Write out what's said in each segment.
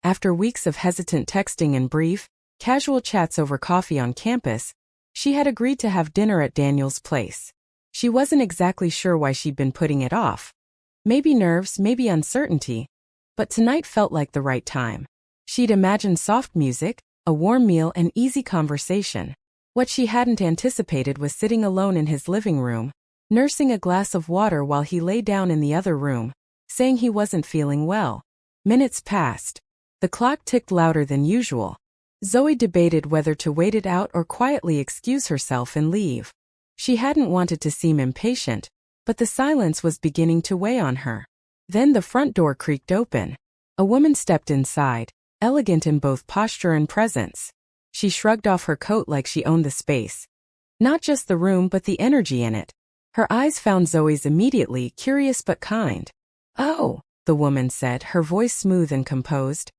After weeks of hesitant texting and brief, casual chats over coffee on campus, she had agreed to have dinner at Daniel's place. She wasn't exactly sure why she'd been putting it off. Maybe nerves, maybe uncertainty. But tonight felt like the right time. She'd imagined soft music, a warm meal, and easy conversation. What she hadn't anticipated was sitting alone in his living room, nursing a glass of water while he lay down in the other room, saying he wasn't feeling well. Minutes passed. The clock ticked louder than usual. Zoe debated whether to wait it out or quietly excuse herself and leave. She hadn't wanted to seem impatient, but the silence was beginning to weigh on her. Then the front door creaked open. A woman stepped inside, elegant in both posture and presence. She shrugged off her coat like she owned the space. Not just the room but the energy in it. Her eyes found Zoe's immediately, curious but kind. "Oh," the woman said, her voice smooth and composed.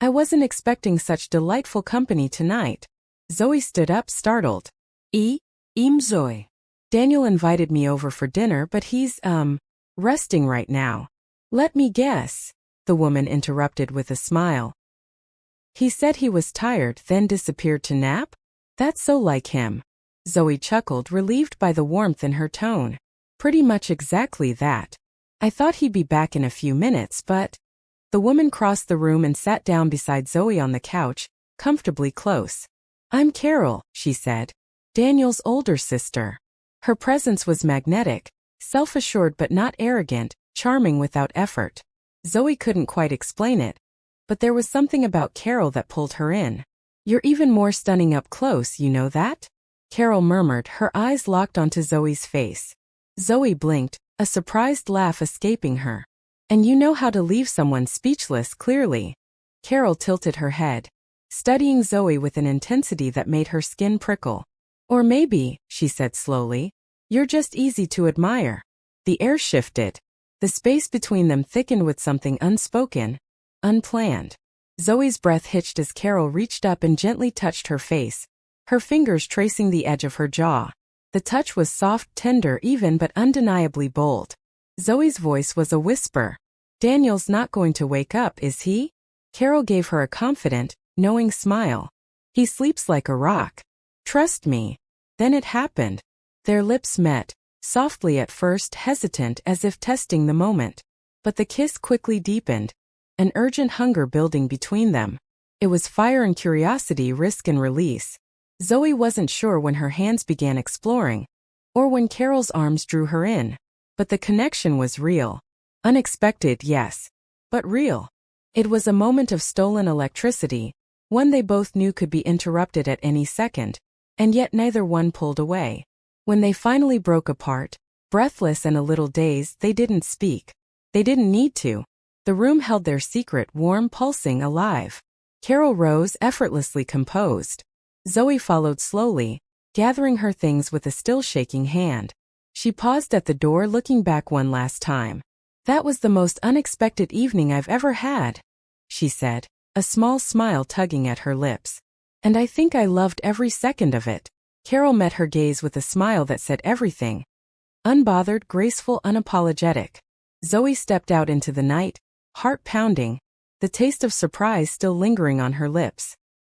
"I wasn't expecting such delightful company tonight." Zoe stood up, startled. I'm Zoe. Daniel invited me over for dinner, but he's, resting right now." "Let me guess," the woman interrupted with a smile. "He said he was tired, then disappeared to nap? That's so like him." Zoe chuckled, relieved by the warmth in her tone. "Pretty much exactly that. I thought he'd be back in a few minutes, but..." The woman crossed the room and sat down beside Zoe on the couch, comfortably close. "I'm Carol," she said. "Daniel's older sister." Her presence was magnetic, self-assured but not arrogant, charming without effort. Zoe couldn't quite explain it, but there was something about Carol that pulled her in. "You're even more stunning up close, you know that?" Carol murmured, her eyes locked onto Zoe's face. Zoe blinked, a surprised laugh escaping her. "And you know how to leave someone speechless, clearly." Carol tilted her head, studying Zoe with an intensity that made her skin prickle. "Or maybe," she said slowly, "you're just easy to admire." The air shifted. The space between them thickened with something unspoken, unplanned. Zoe's breath hitched as Carol reached up and gently touched her face, her fingers tracing the edge of her jaw. The touch was soft, tender, even, but undeniably bold. Zoe's voice was a whisper. "Daniel's not going to wake up, is he?" Carol gave her a confident, knowing smile. "He sleeps like a rock. Trust me." Then it happened. Their lips met, softly at first, hesitant as if testing the moment. But the kiss quickly deepened, an urgent hunger building between them. It was fire and curiosity, risk and release. Zoe wasn't sure when her hands began exploring, or when Carol's arms drew her in. But the connection was real. Unexpected, yes, but real. It was a moment of stolen electricity, one they both knew could be interrupted at any second, and yet neither one pulled away. When they finally broke apart, breathless and a little dazed, they didn't speak. They didn't need to. The room held their secret, warm, pulsing, alive. Carol rose, effortlessly composed. Zoe followed slowly, gathering her things with a still shaking hand. She paused at the door, looking back one last time. "That was the most unexpected evening I've ever had," she said, a small smile tugging at her lips. "And I think I loved every second of it." Carol met her gaze with a smile that said everything. Unbothered, graceful, unapologetic. Zoe stepped out into the night, heart pounding, the taste of surprise still lingering on her lips.